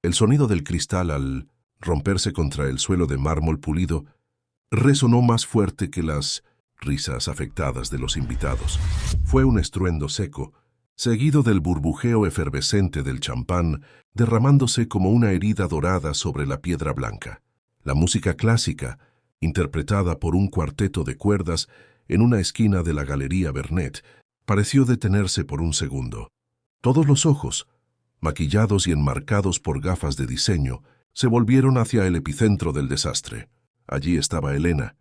El sonido del cristal al romperse contra el suelo de mármol pulido resonó más fuerte que las risas afectadas de los invitados. Fue un estruendo seco, seguido del burbujeo efervescente del champán, derramándose como una herida dorada sobre la piedra blanca. La música clásica, interpretada por un cuarteto de cuerdas en una esquina de la Galería Vernet, pareció detenerse por un segundo. Todos los ojos, maquillados y enmarcados por gafas de diseño, se volvieron hacia el epicentro del desastre. Allí estaba Elena.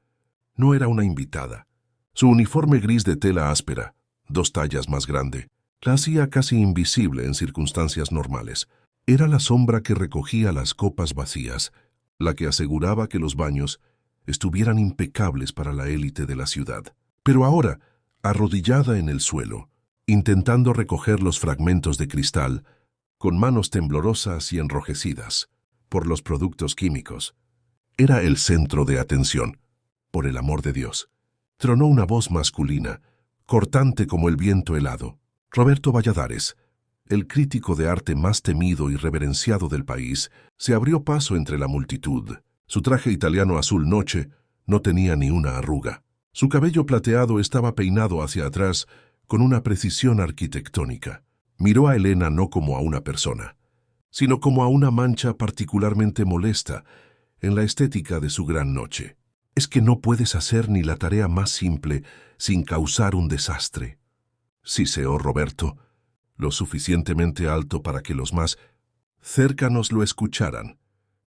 No era una invitada. Su uniforme gris de tela áspera, 2 tallas más grande, la hacía casi invisible en circunstancias normales. Era la sombra que recogía las copas vacías, la que aseguraba que los baños estuvieran impecables para la élite de la ciudad. Pero ahora, arrodillada en el suelo, intentando recoger los fragmentos de cristal, con manos temblorosas y enrojecidas por los productos químicos, era el centro de atención. Por el amor de Dios, tronó una voz masculina, cortante como el viento helado. Roberto Valladares, el crítico de arte más temido y reverenciado del país, se abrió paso entre la multitud. Su traje italiano azul noche no tenía ni una arruga. Su cabello plateado estaba peinado hacia atrás con una precisión arquitectónica. Miró a Elena no como a una persona, sino como a una mancha particularmente molesta en la estética de su gran noche. Es que no puedes hacer ni la tarea más simple sin causar un desastre. Siseó Roberto, lo suficientemente alto para que los más cercanos lo escucharan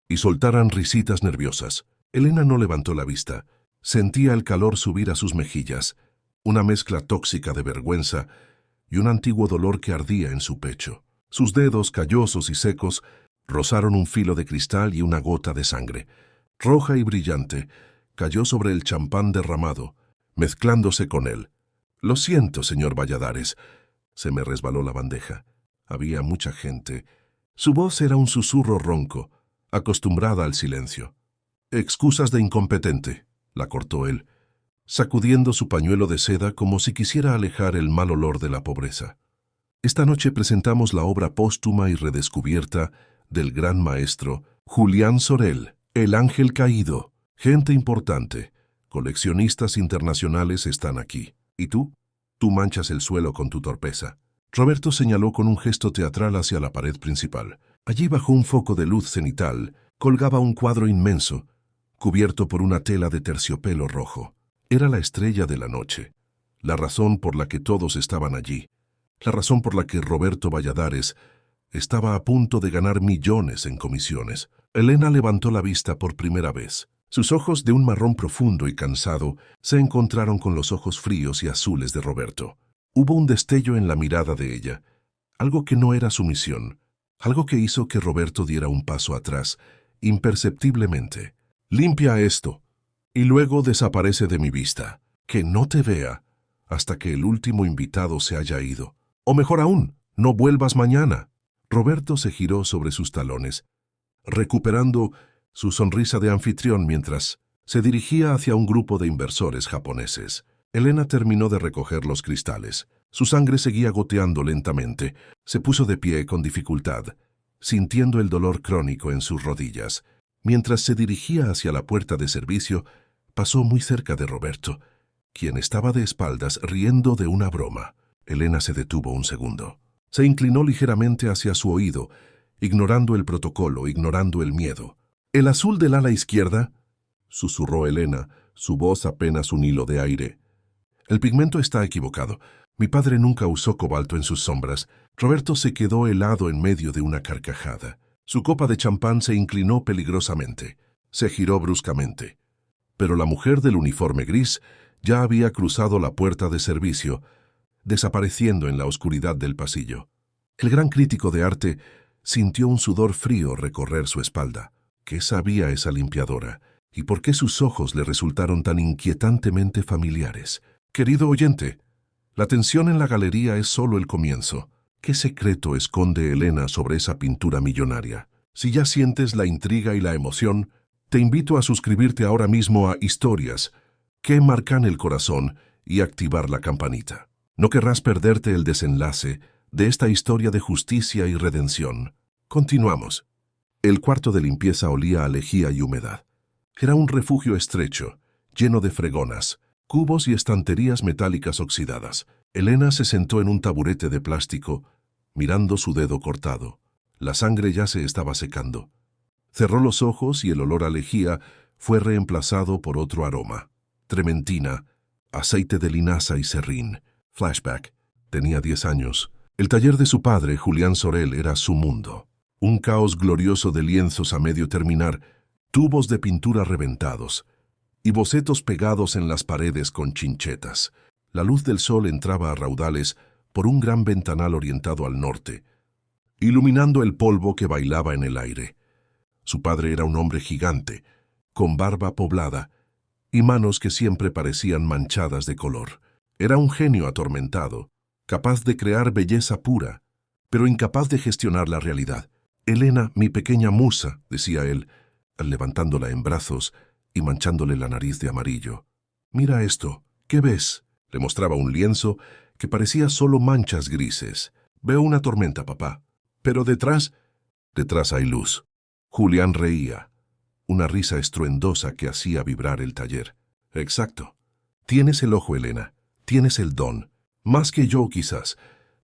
y soltaran risitas nerviosas. Elena no levantó la vista. Sentía el calor subir a sus mejillas, una mezcla tóxica de vergüenza y un antiguo dolor que ardía en su pecho. Sus dedos, callosos y secos, rozaron un filo de cristal y una gota de sangre, roja y brillante, cayó sobre el champán derramado, mezclándose con él. «Lo siento, señor Valladares». Se me resbaló la bandeja. Había mucha gente. Su voz era un susurro ronco, acostumbrada al silencio. «Excusas de incompetente», la cortó él, sacudiendo su pañuelo de seda como si quisiera alejar el mal olor de la pobreza. «Esta noche presentamos la obra póstuma y redescubierta del gran maestro Julián Sorel, El Ángel Caído. Gente importante, coleccionistas internacionales están aquí. ¿Y tú? Tú manchas el suelo con tu torpeza». Roberto señaló con un gesto teatral hacia la pared principal. Allí, bajo un foco de luz cenital, colgaba un cuadro inmenso, cubierto por una tela de terciopelo rojo. Era la estrella de la noche, la razón por la que todos estaban allí, la razón por la que Roberto Valladares estaba a punto de ganar millones en comisiones. Elena levantó la vista por primera vez. Sus ojos, de un marrón profundo y cansado, se encontraron con los ojos fríos y azules de Roberto. Hubo un destello en la mirada de ella, algo que no era sumisión, algo que hizo que Roberto diera un paso atrás, imperceptiblemente. «Limpia esto, y luego desaparece de mi vista. Que no te vea hasta que el último invitado se haya ido. O mejor aún, no vuelvas mañana». Roberto se giró sobre sus talones, recuperando su sonrisa de anfitrión mientras se dirigía hacia un grupo de inversores japoneses. Elena terminó de recoger los cristales. Su sangre seguía goteando lentamente. Se puso de pie con dificultad, sintiendo el dolor crónico en sus rodillas. Mientras se dirigía hacia la puerta de servicio, pasó muy cerca de Roberto, quien estaba de espaldas riendo de una broma. Elena se detuvo un segundo. Se inclinó ligeramente hacia su oído, ignorando el protocolo, ignorando el miedo. «El azul del ala izquierda», susurró Elena, su voz apenas un hilo de aire. «El pigmento está equivocado. Mi padre nunca usó cobalto en sus sombras». Roberto se quedó helado en medio de una carcajada. Su copa de champán se inclinó peligrosamente. Se giró bruscamente. Pero la mujer del uniforme gris ya había cruzado la puerta de servicio, desapareciendo en la oscuridad del pasillo. El gran crítico de arte sintió un sudor frío recorrer su espalda. ¿Qué sabía esa limpiadora? ¿Y por qué sus ojos le resultaron tan inquietantemente familiares? Querido oyente, la tensión en la galería es solo el comienzo. ¿Qué secreto esconde Elena sobre esa pintura millonaria? Si ya sientes la intriga y la emoción, te invito a suscribirte ahora mismo a Historias que marcan el corazón y activar la campanita. No querrás perderte el desenlace de esta historia de justicia y redención. Continuamos. El cuarto de limpieza olía a lejía y humedad. Era un refugio estrecho, lleno de fregonas, cubos y estanterías metálicas oxidadas. Elena se sentó en un taburete de plástico, mirando su dedo cortado. La sangre ya se estaba secando. Cerró los ojos y el olor a lejía fue reemplazado por otro aroma. Trementina, aceite de linaza y serrín. Flashback. Tenía 10 años. El taller de su padre, Julián Sorel, era su mundo. Un caos glorioso de lienzos a medio terminar, tubos de pintura reventados y bocetos pegados en las paredes con chinchetas. La luz del sol entraba a raudales por un gran ventanal orientado al norte, iluminando el polvo que bailaba en el aire. Su padre era un hombre gigante, con barba poblada y manos que siempre parecían manchadas de color. Era un genio atormentado, capaz de crear belleza pura, pero incapaz de gestionar la realidad. «Elena, mi pequeña musa», decía él, levantándola en brazos y manchándole la nariz de amarillo. «Mira esto, ¿qué ves?». Le mostraba un lienzo que parecía solo manchas grises. «Veo una tormenta, papá. Pero detrás hay luz». Julián reía, una risa estruendosa que hacía vibrar el taller. «Exacto. Tienes el ojo, Elena. Tienes el don. Más que yo, quizás».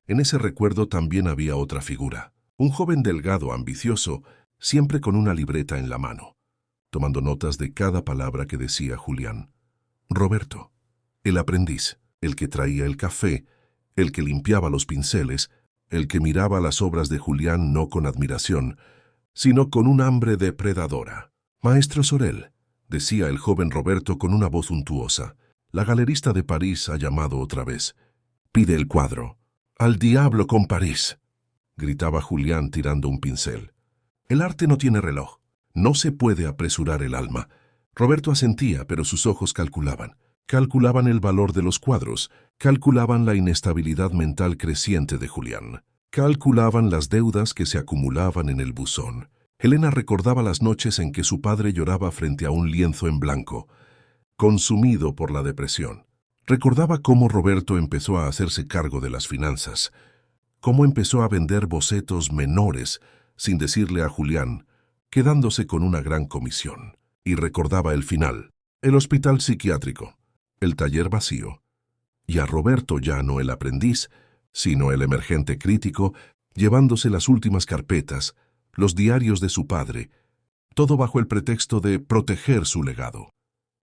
En ese recuerdo también había otra figura. Un joven delgado, ambicioso, siempre con una libreta en la mano, tomando notas de cada palabra que decía Julián. Roberto, el aprendiz, el que traía el café, el que limpiaba los pinceles, el que miraba las obras de Julián no con admiración, sino con un hambre depredadora. «Maestro Sorel», decía el joven Roberto con una voz untuosa, «la galerista de París ha llamado otra vez. Pide el cuadro». «Al diablo con París», gritaba Julián tirando un pincel. «El arte no tiene reloj. No se puede apresurar el alma». Roberto asentía, pero sus ojos calculaban. Calculaban el valor de los cuadros, calculaban la inestabilidad mental creciente de Julián, calculaban las deudas que se acumulaban en el buzón. Elena recordaba las noches en que su padre lloraba frente a un lienzo en blanco, consumido por la depresión. Recordaba cómo Roberto empezó a hacerse cargo de las finanzas, cómo empezó a vender bocetos menores sin decirle a Julián, quedándose con una gran comisión. Y recordaba el final, el hospital psiquiátrico, el taller vacío, y a Roberto ya no el aprendiz, sino el emergente crítico, llevándose las últimas carpetas, los diarios de su padre, todo bajo el pretexto de proteger su legado.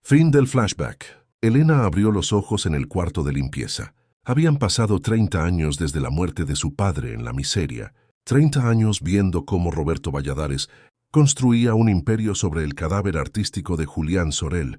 Fin del flashback. Elena abrió los ojos en el cuarto de limpieza. Habían pasado 30 años desde la muerte de su padre en la miseria, 30 años viendo cómo Roberto Valladares construía un imperio sobre el cadáver artístico de Julián Sorel,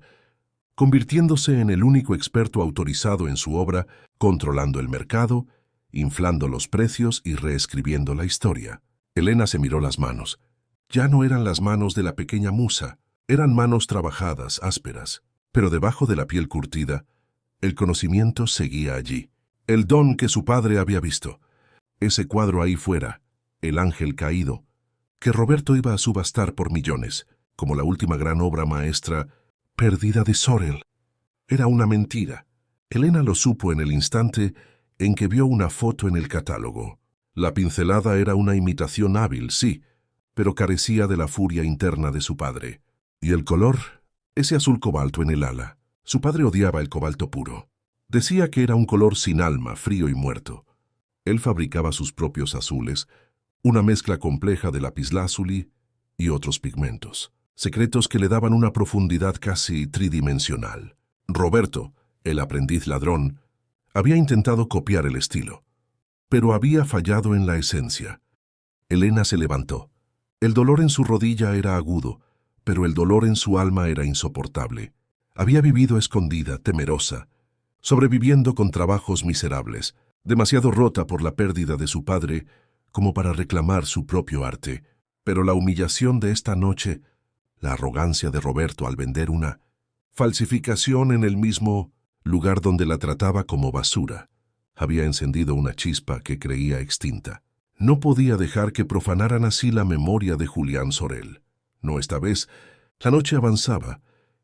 convirtiéndose en el único experto autorizado en su obra, controlando el mercado, inflando los precios y reescribiendo la historia. Elena se miró las manos. Ya no eran las manos de la pequeña musa, eran manos trabajadas, ásperas, pero debajo de la piel curtida, el conocimiento seguía allí. El don que su padre había visto. Ese cuadro ahí fuera, el ángel caído, que Roberto iba a subastar por millones, como la última gran obra maestra perdida de Sorel. Era una mentira. Elena lo supo en el instante en que vio una foto en el catálogo. La pincelada era una imitación hábil, sí, pero carecía de la furia interna de su padre. Y el color, ese azul cobalto en el ala. Su padre odiaba el cobalto puro. Decía que era un color sin alma, frío y muerto. Él fabricaba sus propios azules, una mezcla compleja de lapislázuli y otros pigmentos, secretos que le daban una profundidad casi tridimensional. Roberto, el aprendiz ladrón, había intentado copiar el estilo, pero había fallado en la esencia. Elena se levantó. El dolor en su rodilla era agudo, pero el dolor en su alma era insoportable. Había vivido escondida, temerosa, sobreviviendo con trabajos miserables, demasiado rota por la pérdida de su padre como para reclamar su propio arte. Pero la humillación de esta noche, la arrogancia de Roberto al vender una falsificación en el mismo lugar donde la trataba como basura, había encendido una chispa que creía extinta. No podía dejar que profanaran así la memoria de Julián Sorel. No esta vez. La noche avanzaba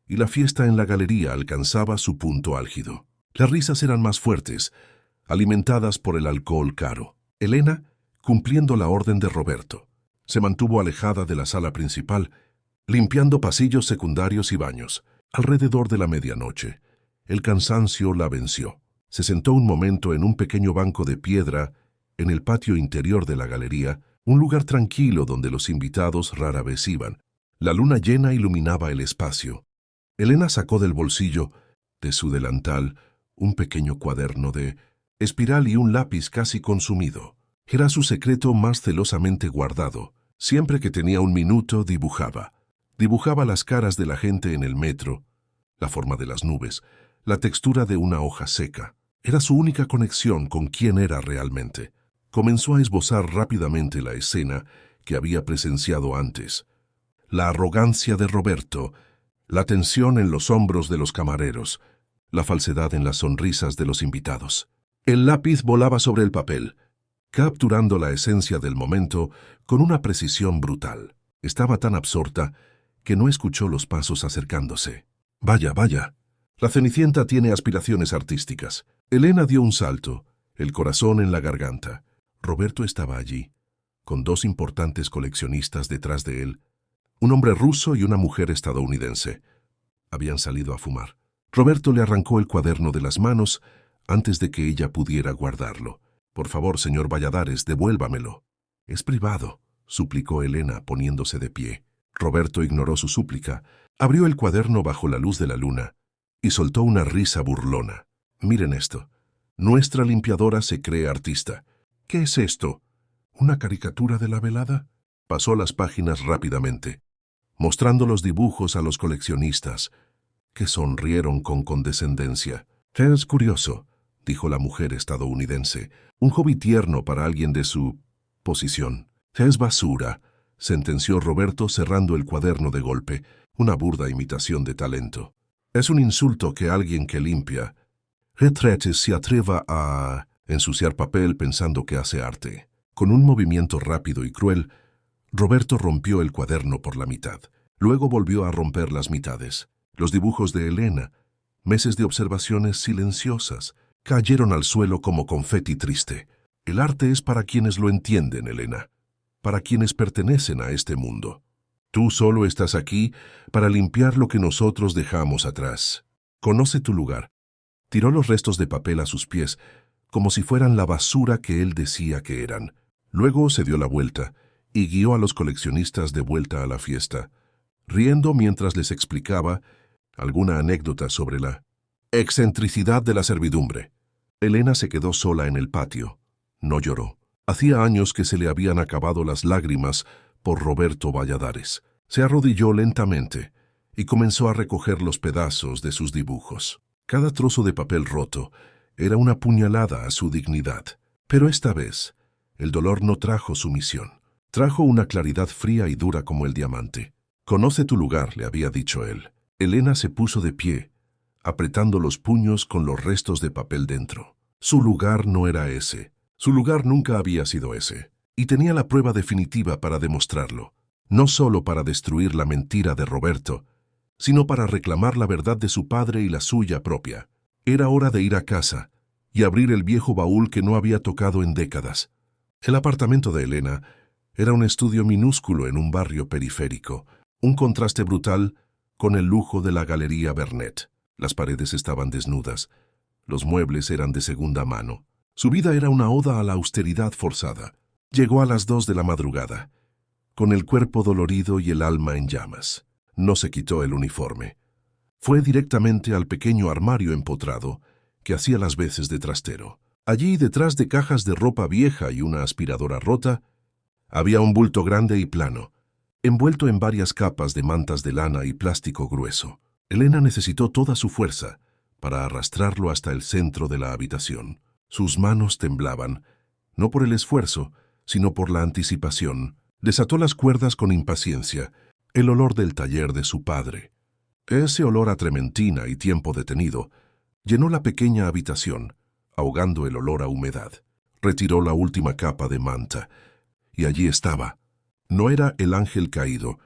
y la fiesta en la galería alcanzaba su punto álgido. Las risas eran más fuertes, alimentadas por el alcohol caro. Elena, cumpliendo la orden de Roberto, Se mantuvo alejada de la sala principal, limpiando pasillos secundarios y baños. Alrededor de la medianoche, el cansancio la venció. Se sentó un momento en un pequeño banco de piedra en el patio interior de la galería, un lugar tranquilo donde los invitados rara vez iban. La luna llena iluminaba el espacio. Elena sacó del bolsillo de su delantal un pequeño cuaderno de espiral y un lápiz casi consumido. Era su secreto más celosamente guardado. Siempre que tenía un minuto, dibujaba. Dibujaba las caras de la gente en el metro, la forma de las nubes, la textura de una hoja seca. Era su única conexión con quién era realmente. Comenzó a esbozar rápidamente la escena que había presenciado antes. La arrogancia de Roberto, la tensión en los hombros de los camareros, la falsedad en las sonrisas de los invitados. El lápiz volaba sobre el papel, capturando la esencia del momento con una precisión brutal. Estaba tan absorta que no escuchó los pasos acercándose. Vaya, vaya. La Cenicienta tiene aspiraciones artísticas. Elena dio un salto, el corazón en la garganta. Roberto estaba allí, con dos importantes coleccionistas detrás de él, un hombre ruso y una mujer estadounidense. Habían salido a fumar. Roberto le arrancó el cuaderno de las manos antes de que ella pudiera guardarlo. Por favor, señor Valladares, devuélvamelo. Es privado, suplicó Elena poniéndose de pie. Roberto ignoró su súplica, abrió el cuaderno bajo la luz de la luna y soltó una risa burlona. Miren esto. Nuestra limpiadora se cree artista. ¿Qué es esto? ¿Una caricatura de la velada? Pasó las páginas rápidamente, mostrando los dibujos a los coleccionistas, que sonrieron con condescendencia. Es curioso, dijo la mujer estadounidense, un hobby tierno para alguien de su posición. Es basura, sentenció Roberto cerrando el cuaderno de golpe, una burda imitación de talento. Es un insulto que alguien que limpia retretes se atreva a ensuciar papel pensando que hace arte. Con un movimiento rápido y cruel, Roberto rompió el cuaderno por la mitad. Luego volvió a romper las mitades. Los dibujos de Elena, meses de observaciones silenciosas, cayeron al suelo como confeti triste. El arte es para quienes lo entienden, Elena, para quienes pertenecen a este mundo. Tú solo estás aquí para limpiar lo que nosotros dejamos atrás. Conoce tu lugar. Tiró los restos de papel a sus pies, como si fueran la basura que él decía que eran. Luego se dio la vuelta y guió a los coleccionistas de vuelta a la fiesta, riendo mientras les explicaba alguna anécdota sobre la excentricidad de la servidumbre. Elena se quedó sola en el patio. No lloró. Hacía años que se le habían acabado las lágrimas por Roberto Valladares. Se arrodilló lentamente y comenzó a recoger los pedazos de sus dibujos. Cada trozo de papel roto era una puñalada a su dignidad. Pero esta vez, el dolor no trajo sumisión. Trajo una claridad fría y dura como el diamante. Conoce tu lugar, le había dicho él. Elena se puso de pie, apretando los puños con los restos de papel dentro. Su lugar no era ese. Su lugar nunca había sido ese. Y tenía la prueba definitiva para demostrarlo. No solo para destruir la mentira de Roberto, sino para reclamar la verdad de su padre y la suya propia. Era hora de ir a casa y abrir el viejo baúl que no había tocado en décadas. El apartamento de Elena era un estudio minúsculo en un barrio periférico, un contraste brutal con el lujo de la Galería Bernet. Las paredes estaban desnudas, los muebles eran de segunda mano. Su vida era una oda a la austeridad forzada. Llegó a las 2 de la madrugada, con el cuerpo dolorido y el alma en llamas. No se quitó el uniforme. Fue directamente al pequeño armario empotrado que hacía las veces de trastero. Allí, detrás de cajas de ropa vieja y una aspiradora rota, había un bulto grande y plano, envuelto en varias capas de mantas de lana y plástico grueso. Elena necesitó toda su fuerza para arrastrarlo hasta el centro de la habitación. Sus manos temblaban, no por el esfuerzo, sino por la anticipación. Desató las cuerdas con impaciencia, el olor del taller de su padre. Ese olor a trementina y tiempo detenido llenó la pequeña habitación, ahogando el olor a humedad. Retiró la última capa de manta, y allí estaba. No era el ángel caído,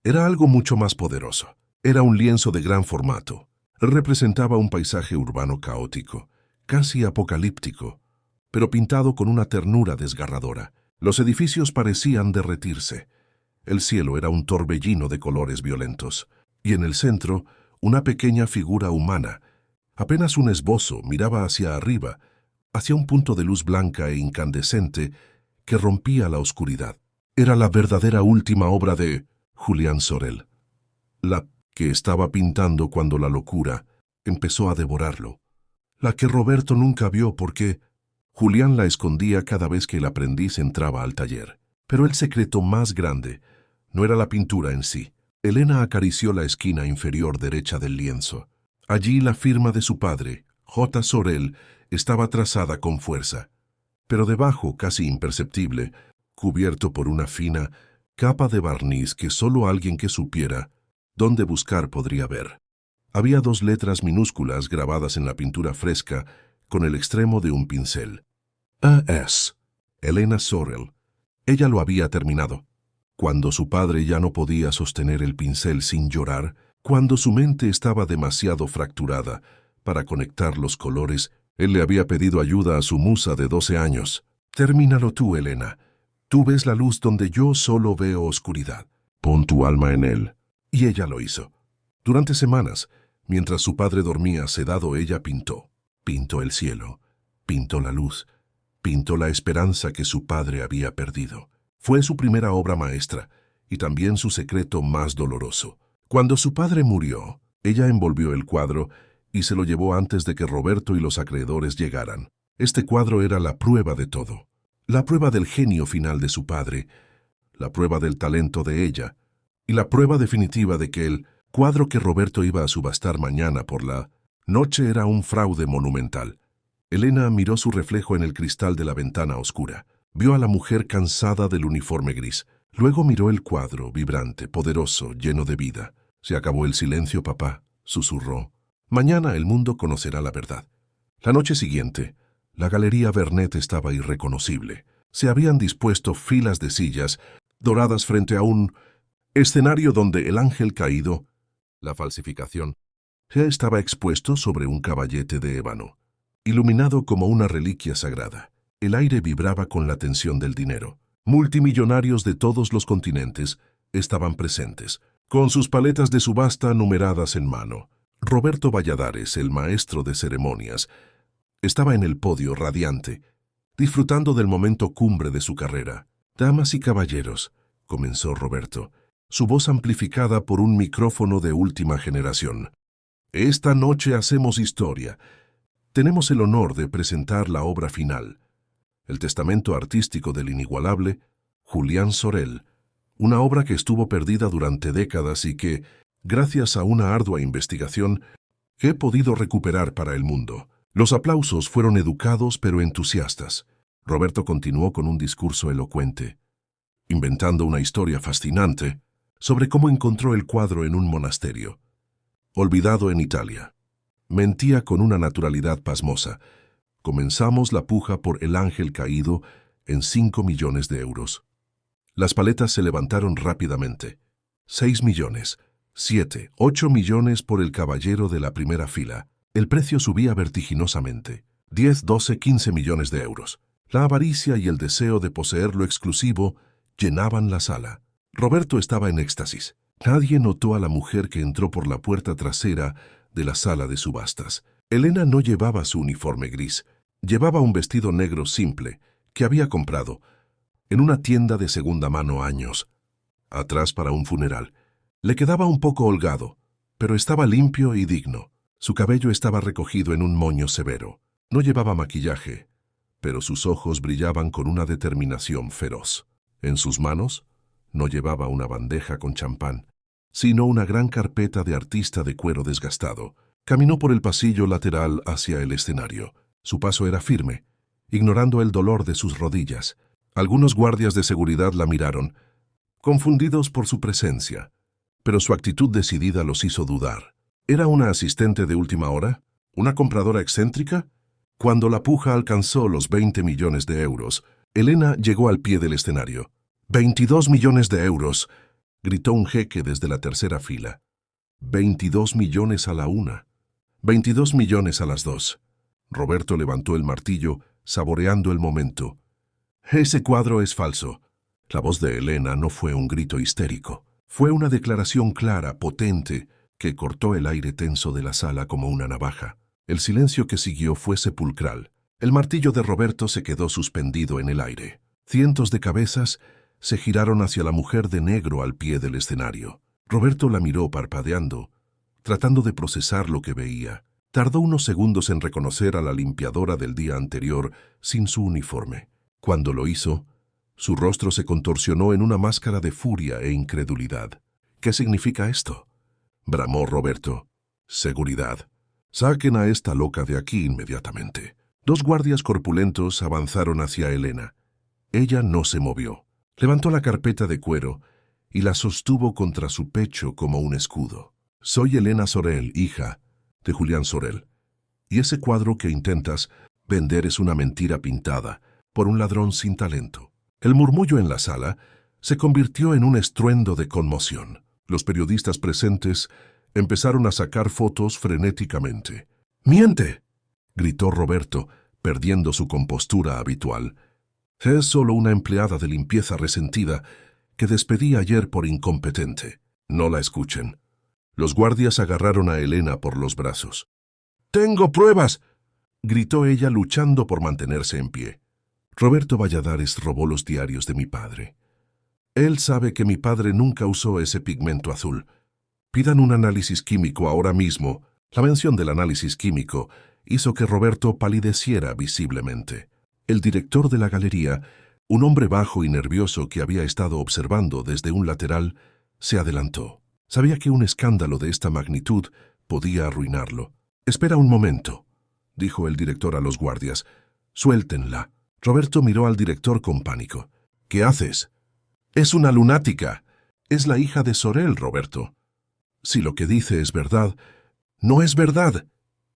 era algo mucho más poderoso. Era un lienzo de gran formato. Representaba un paisaje urbano caótico, casi apocalíptico, pero pintado con una ternura desgarradora. Los edificios parecían derretirse. El cielo era un torbellino de colores violentos. Y en el centro, una pequeña figura humana, apenas un esbozo, miraba hacia arriba, hacia un punto de luz blanca e incandescente que rompía la oscuridad. Era la verdadera última obra de Julián Sorel, la que estaba pintando cuando la locura empezó a devorarlo, la que Roberto nunca vio porque Julián la escondía cada vez que el aprendiz entraba al taller. Pero el secreto más grande no era la pintura en sí. Elena acarició la esquina inferior derecha del lienzo. Allí la firma de su padre, J. Sorel, estaba trazada con fuerza, pero debajo, casi imperceptible, cubierto por una fina capa de barniz que solo alguien que supiera dónde buscar podría ver. Había 2 letras minúsculas grabadas en la pintura fresca con el extremo de un pincel. A.S. Elena Sorel. Ella lo había terminado. Cuando su padre ya no podía sostener el pincel sin llorar, cuando su mente estaba demasiado fracturada para conectar los colores, él le había pedido ayuda a su musa de 12 años. Termínalo tú, Elena. Tú ves la luz donde yo solo veo oscuridad. Pon tu alma en él. Y ella lo hizo. Durante semanas, mientras su padre dormía sedado, ella pintó. Pintó el cielo. Pintó la luz. Pintó la esperanza que su padre había perdido. Fue su primera obra maestra y también su secreto más doloroso. Cuando su padre murió, ella envolvió el cuadro y se lo llevó antes de que Roberto y los acreedores llegaran. Este cuadro era la prueba de todo. La prueba del genio final de su padre, la prueba del talento de ella y la prueba definitiva de que el cuadro que Roberto iba a subastar mañana por la noche era un fraude monumental. Elena miró su reflejo en el cristal de la ventana oscura. Vio a la mujer cansada del uniforme gris. Luego miró el cuadro, vibrante, poderoso, lleno de vida. Se acabó el silencio, papá, susurró. Mañana el mundo conocerá la verdad. La noche siguiente, la Galería Vernet estaba irreconocible. Se habían dispuesto filas de sillas doradas frente a un escenario donde el ángel caído, la falsificación, ya estaba expuesto sobre un caballete de ébano, iluminado como una reliquia sagrada. El aire vibraba con la tensión del dinero. Multimillonarios de todos los continentes estaban presentes, con sus paletas de subasta numeradas en mano. Roberto Valladares, el maestro de ceremonias, estaba en el podio radiante, disfrutando del momento cumbre de su carrera. «Damas y caballeros», comenzó Roberto, su voz amplificada por un micrófono de última generación. «Esta noche hacemos historia. Tenemos el honor de presentar la obra final, el testamento artístico del inigualable Julián Sorel, una obra que estuvo perdida durante décadas y que, gracias a una ardua investigación, he podido recuperar para el mundo». Los aplausos fueron educados pero entusiastas. Roberto continuó con un discurso elocuente, inventando una historia fascinante sobre cómo encontró el cuadro en un monasterio, olvidado en Italia. Mentía con una naturalidad pasmosa. Comenzamos la puja por el ángel caído en 5 millones de euros. Las paletas se levantaron rápidamente. 6 millones, 7, 8 millones por el caballero de la primera fila. El precio subía vertiginosamente. 10, 12, 15 millones de euros. La avaricia y el deseo de poseer lo exclusivo llenaban la sala. Roberto estaba en éxtasis. Nadie notó a la mujer que entró por la puerta trasera de la sala de subastas. Elena no llevaba su uniforme gris. Llevaba un vestido negro simple que había comprado en una tienda de segunda mano años atrás para un funeral. Le quedaba un poco holgado, pero estaba limpio y digno. Su cabello estaba recogido en un moño severo. No llevaba maquillaje, pero sus ojos brillaban con una determinación feroz. En sus manos no llevaba una bandeja con champán, sino una gran carpeta de artista de cuero desgastado. Caminó por el pasillo lateral hacia el escenario. Su paso era firme, ignorando el dolor de sus rodillas. Algunos guardias de seguridad la miraron, confundidos por su presencia, pero su actitud decidida los hizo dudar. ¿Era una asistente de última hora? ¿Una compradora excéntrica? Cuando la puja alcanzó los 20 millones de euros, Elena llegó al pie del escenario. «22 millones de euros», gritó un jeque desde la tercera fila. 22 millones a la una. 22 millones a las dos. Roberto levantó el martillo, saboreando el momento. Ese cuadro es falso. La voz de Elena no fue un grito histérico. Fue una declaración clara, potente, que cortó el aire tenso de la sala como una navaja. El silencio que siguió fue sepulcral. El martillo de Roberto se quedó suspendido en el aire. Cientos de cabezas se giraron hacia la mujer de negro al pie del escenario. Roberto la miró parpadeando, tratando de procesar lo que veía. Tardó unos segundos en reconocer a la limpiadora del día anterior sin su uniforme. Cuando lo hizo, su rostro se contorsionó en una máscara de furia e incredulidad. ¿Qué significa esto?, bramó Roberto. Seguridad. Saquen a esta loca de aquí inmediatamente. Dos guardias corpulentos avanzaron hacia Elena. Ella no se movió. Levantó la carpeta de cuero y la sostuvo contra su pecho como un escudo. Soy Elena Sorel, hija de Julián Sorel. Y ese cuadro que intentas vender es una mentira pintada por un ladrón sin talento. El murmullo en la sala se convirtió en un estruendo de conmoción. Los periodistas presentes empezaron a sacar fotos frenéticamente. ¡Miente!, gritó Roberto, perdiendo su compostura habitual. Es solo una empleada de limpieza resentida que despedí ayer por incompetente. No la escuchen. Los guardias agarraron a Elena por los brazos. ¡Tengo pruebas!, gritó ella luchando por mantenerse en pie. Roberto Valladares robó los diarios de mi padre. Él sabe que mi padre nunca usó ese pigmento azul. Pidan un análisis químico ahora mismo. La mención del análisis químico hizo que Roberto palideciera visiblemente. El director de la galería, un hombre bajo y nervioso que había estado observando desde un lateral, se adelantó. Sabía que un escándalo de esta magnitud podía arruinarlo. «Espera un momento», dijo el director a los guardias. «Suéltenla». Roberto miró al director con pánico. «¿Qué haces?» «Es una lunática. Es la hija de Sorel, Roberto». «Si lo que dice es verdad». «No es verdad».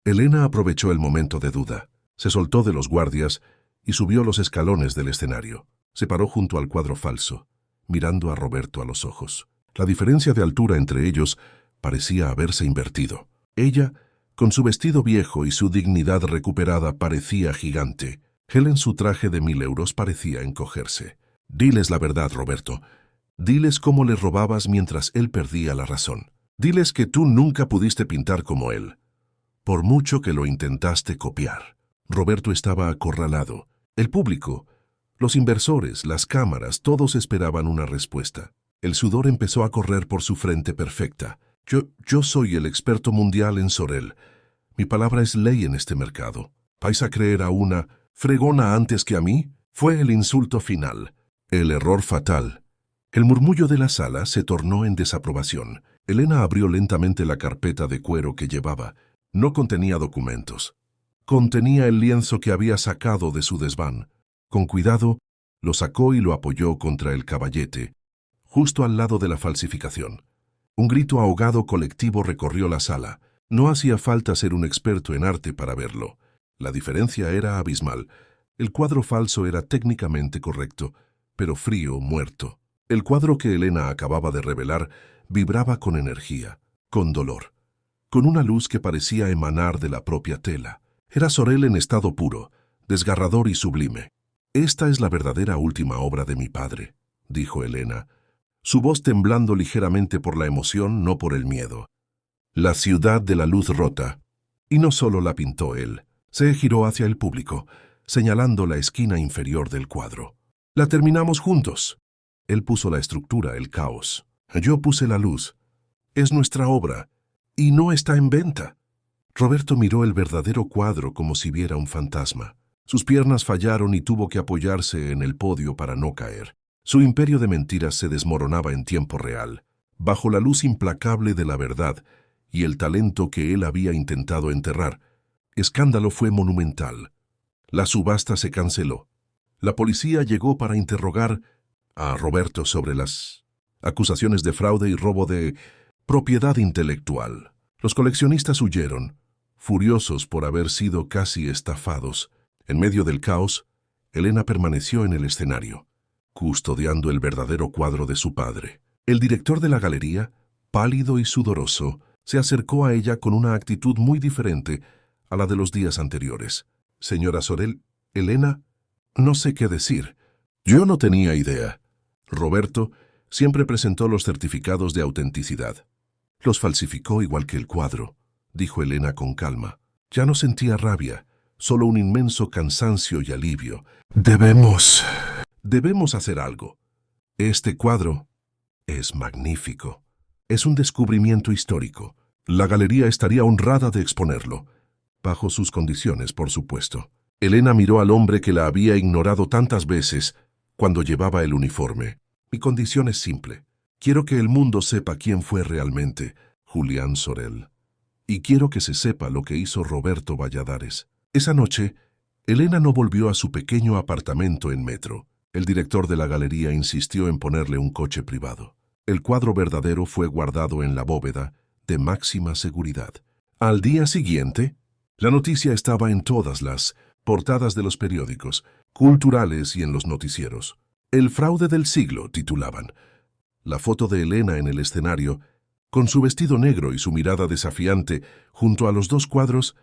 Elena aprovechó el momento de duda. Se soltó de los guardias y subió los escalones del escenario. Se paró junto al cuadro falso, mirando a Roberto a los ojos. La diferencia de altura entre ellos parecía haberse invertido. Ella, con su vestido viejo y su dignidad recuperada, parecía gigante. Él en su traje de 1000 euros parecía encogerse. «Diles la verdad, Roberto. Diles cómo le robabas mientras él perdía la razón. Diles que tú nunca pudiste pintar como él, por mucho que lo intentaste copiar». Roberto estaba acorralado. El público, los inversores, las cámaras, todos esperaban una respuesta. El sudor empezó a correr por su frente perfecta. Yo soy el experto mundial en Sorel. Mi palabra es ley en este mercado. ¿Vais a creer a una fregona antes que a mí? Fue el insulto final, el error fatal. El murmullo de la sala se tornó en desaprobación. Elena abrió lentamente la carpeta de cuero que llevaba. No contenía documentos. Contenía el lienzo que había sacado de su desván. Con cuidado, lo sacó y lo apoyó contra el caballete, justo al lado de la falsificación. Un grito ahogado colectivo recorrió la sala. No hacía falta ser un experto en arte para verlo. La diferencia era abismal. El cuadro falso era técnicamente correcto, pero frío, muerto. El cuadro que Elena acababa de revelar vibraba con energía, con dolor, con una luz que parecía emanar de la propia tela. Era Sorel en estado puro, desgarrador y sublime. «Esta es la verdadera última obra de mi padre», dijo Elena, su voz temblando ligeramente por la emoción, no por el miedo. «La ciudad de la luz rota». Y no solo la pintó él. Se giró hacia el público, señalando la esquina inferior del cuadro. «La terminamos juntos». Él puso la estructura, el caos. Yo puse la luz. Es nuestra obra, y no está en venta. Roberto miró el verdadero cuadro como si viera un fantasma. Sus piernas fallaron y tuvo que apoyarse en el podio para no caer. Su imperio de mentiras se desmoronaba en tiempo real, bajo la luz implacable de la verdad y el talento que él había intentado enterrar. Escándalo fue monumental. La subasta se canceló. La policía llegó para interrogar a Roberto sobre las acusaciones de fraude y robo de propiedad intelectual. Los coleccionistas huyeron, furiosos por haber sido casi estafados. En medio del caos, Elena permaneció en el escenario, custodiando el verdadero cuadro de su padre. El director de la galería, pálido y sudoroso, se acercó a ella con una actitud muy diferente a la de los días anteriores. «Señora Sorel, Elena, no sé qué decir. Yo no tenía idea. Roberto siempre presentó los certificados de autenticidad. Los falsificó igual que el cuadro, dijo Elena con calma. Ya no sentía rabia, solo un inmenso cansancio y alivio. Debemos hacer algo. Este cuadro es magnífico. Es un descubrimiento histórico. La galería estaría honrada de exponerlo. Bajo sus condiciones, por supuesto. Elena miró al hombre que la había ignorado tantas veces cuando llevaba el uniforme. Mi condición es simple. Quiero que el mundo sepa quién fue realmente Julián Sorel. Y quiero que se sepa lo que hizo Roberto Valladares. Esa noche, Elena no volvió a su pequeño apartamento en Metro. El director de la galería insistió en ponerle un coche privado. El cuadro verdadero fue guardado en la bóveda de máxima seguridad. Al día siguiente, la noticia estaba en todas las portadas de los periódicos, culturales y en los noticieros. El fraude del siglo, titulaban. La foto de Elena en el escenario, con su vestido negro y su mirada desafiante junto a los dos cuadros,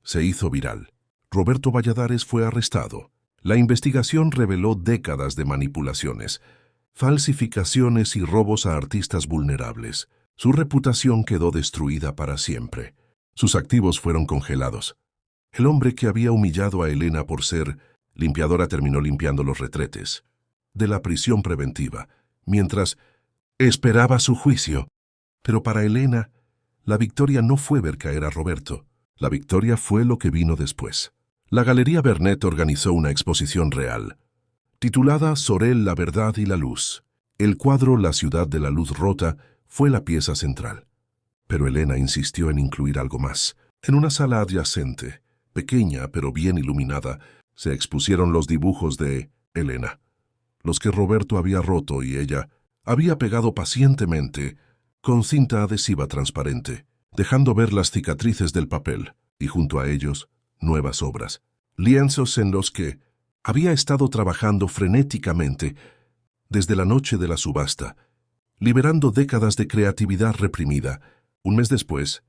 se hizo viral. Roberto Valladares fue arrestado. La investigación reveló décadas de manipulaciones, falsificaciones y robos a artistas vulnerables. Su reputación quedó destruida para siempre. Sus activos fueron congelados. El hombre que había humillado a Elena por ser limpiadora terminó limpiando los retretes de la prisión preventiva, mientras esperaba su juicio. Pero para Elena, la victoria no fue ver caer a Roberto. La victoria fue lo que vino después. La Galería Bernet organizó una exposición real, titulada Sorel, la verdad y la luz. El cuadro La ciudad de la luz rota fue la pieza central. Pero Elena insistió en incluir algo más. En una sala adyacente, pequeña pero bien iluminada, se expusieron los dibujos de Elena, los que Roberto había roto y ella había pegado pacientemente con cinta adhesiva transparente, dejando ver las cicatrices del papel, y junto a ellos, nuevas obras, lienzos en los que había estado trabajando frenéticamente desde la noche de la subasta, liberando décadas de creatividad reprimida. Un mes después,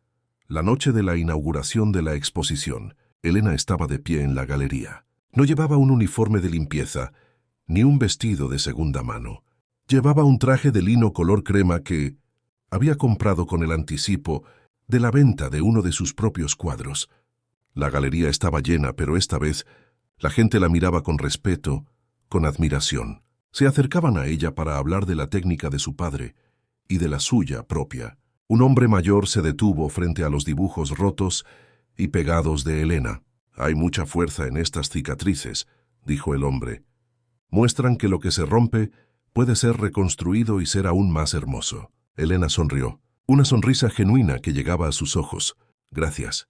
la noche de la inauguración de la exposición, Elena estaba de pie en la galería. No llevaba un uniforme de limpieza, ni un vestido de segunda mano. Llevaba un traje de lino color crema que había comprado con el anticipo de la venta de uno de sus propios cuadros. La galería estaba llena, pero esta vez la gente la miraba con respeto, con admiración. Se acercaban a ella para hablar de la técnica de su padre y de la suya propia. Un hombre mayor se detuvo frente a los dibujos rotos y pegados de Elena. «Hay mucha fuerza en estas cicatrices», dijo el hombre. «Muestran que lo que se rompe puede ser reconstruido y ser aún más hermoso». Elena sonrió, una sonrisa genuina que llegaba a sus ojos. «Gracias.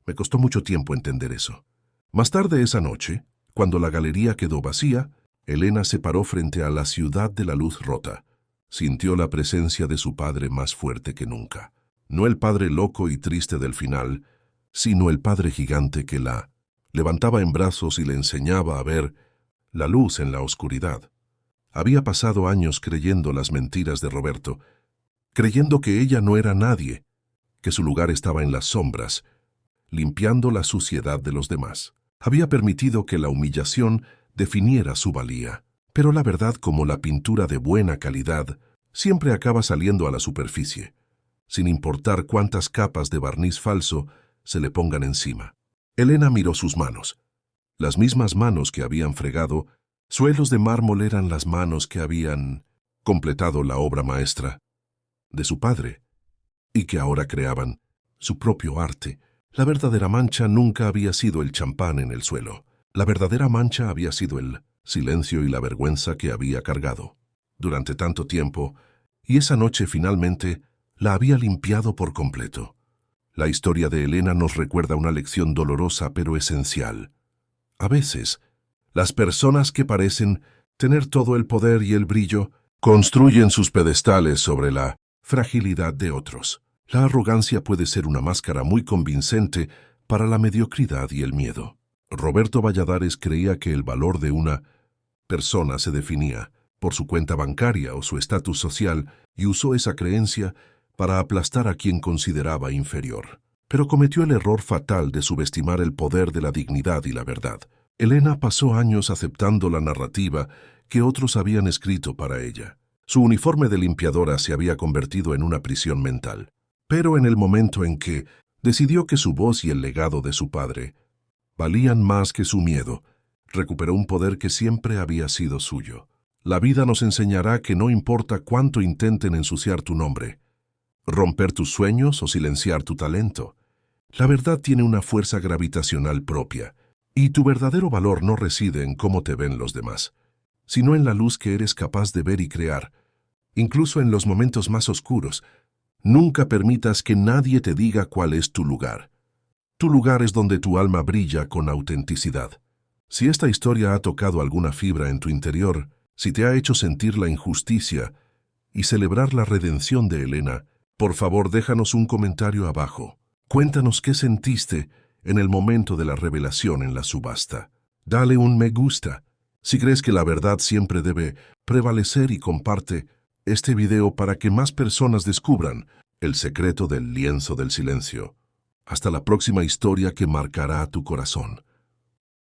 Me costó mucho tiempo entender eso». Más tarde esa noche, cuando la galería quedó vacía, Elena se paró frente a la ciudad de la luz rota. Sintió la presencia de su padre más fuerte que nunca. No el padre loco y triste del final, sino el padre gigante que la levantaba en brazos y le enseñaba a ver la luz en la oscuridad. Había pasado años creyendo las mentiras de Roberto, creyendo que ella no era nadie, que su lugar estaba en las sombras, limpiando la suciedad de los demás. Había permitido que la humillación definiera su valía. Pero la verdad, como la pintura de buena calidad, siempre acaba saliendo a la superficie, sin importar cuántas capas de barniz falso se le pongan encima. Elena miró sus manos. Las mismas manos que habían fregado suelos de mármol eran las manos que habían completado la obra maestra de su padre, y que ahora creaban su propio arte. La verdadera mancha nunca había sido el champán en el suelo. La verdadera mancha había sido el silencio y la vergüenza que había cargado durante tanto tiempo, y esa noche finalmente la había limpiado por completo. La historia de Elena nos recuerda una lección dolorosa pero esencial. A veces, las personas que parecen tener todo el poder y el brillo construyen sus pedestales sobre la fragilidad de otros. La arrogancia puede ser una máscara muy convincente para la mediocridad y el miedo. Roberto Valladares creía que el valor de una persona se definía por su cuenta bancaria o su estatus social y usó esa creencia para aplastar a quien consideraba inferior. Pero cometió el error fatal de subestimar el poder de la dignidad y la verdad. Elena pasó años aceptando la narrativa que otros habían escrito para ella. Su uniforme de limpiadora se había convertido en una prisión mental. Pero en el momento en que decidió que su voz y el legado de su padre valían más que su miedo, recuperó un poder que siempre había sido suyo. La vida nos enseñará que no importa cuánto intenten ensuciar tu nombre, romper tus sueños o silenciar tu talento, la verdad tiene una fuerza gravitacional propia, y tu verdadero valor no reside en cómo te ven los demás, sino en la luz que eres capaz de ver y crear, incluso en los momentos más oscuros. Nunca permitas que nadie te diga cuál es tu lugar. Tu lugar es donde tu alma brilla con autenticidad. Si esta historia ha tocado alguna fibra en tu interior, si te ha hecho sentir la injusticia y celebrar la redención de Elena, por favor déjanos un comentario abajo. Cuéntanos qué sentiste en el momento de la revelación en la subasta. Dale un me gusta si crees que la verdad siempre debe prevalecer y comparte este video para que más personas descubran el secreto del lienzo del silencio. Hasta la próxima historia que marcará tu corazón.